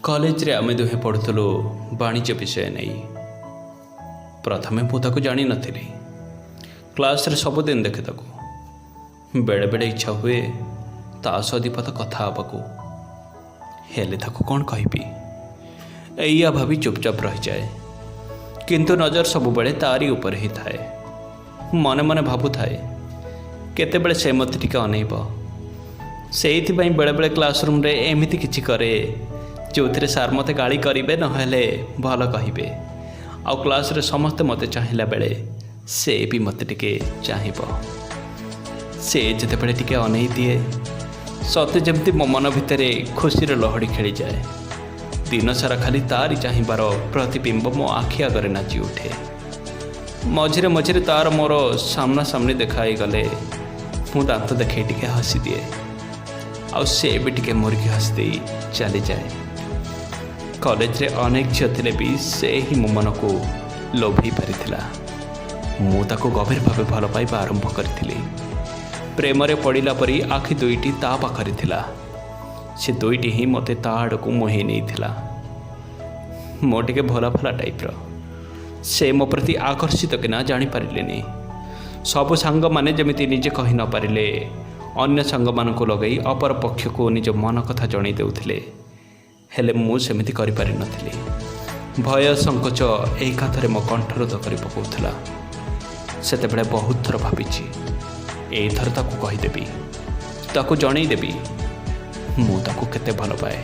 College आमे दुहे पढ़ुलु वाणिज्य विषय नहीं। प्रथमे मुझे जानी नथिली। क्लास रे सबुदिन देखे ताको बेड़े बेड़े इच्छा हुए ता सह दीपद कथा हबाकू हेले ताको कौन कहबी एया भाभी चुपचाप रही जाए। किंतु नजर सबुबले तारी उपर ही थाए। मने मने भाबु थाए केतेबेले से मत टिके अनेब। सेइथिपाई बेले बेले क्लासरूम रे एमिति किछि करे जो थे सार मते गाड़ी करेंगे नहेले भल कहे। आउ क्लास रे समस्ते मते चाहिला बेले से भी मते टिके चाहिब। से जितेबले टिके अनै दिए सते जमती मो मन भितर खुशी लहड़ी खेली जाए। दिन सारा खाली तारी चाहिबार प्रतिबिंब मो आखि आगे नाची उठे। मझिरे मझिरे तार मोर सामना सामनी देखाई गले मु दांत देखे टिके हसी दिए। आउ से भी टिके मोरिकी हसी दे चली जाए। कॉलेज रे अनेक झील थे भी से ही मो मन को लोभई पारिथिला। मु ताको गभीर भाव भल पाइबा आरंभ करी। प्रेम रे पड़िला परी आखि दुईटी ता पाखरे थिला। से दुईटी ही मते ता आड़कू मोहि नहीं थिला। मो टिके भला भला टाइप्र से मो प्रति आकर्षित कि ना जानी पारिलेनी। सबु सांग माने जमिति निजे कहि न पारिले अन्य सांग मानकु लगई अपर पक्ष को निज मन कथा जणै देउथिले। हेले मु सेमिति करि पारि नथिली। भय संकोच एकाथरे मो कंठरोध करि पकाउथला। सेतेबेले बहुत थर भाबिछि एथर ताकू कहिदेबी ताकू जणै देबी मु ताकू केते भल पाए।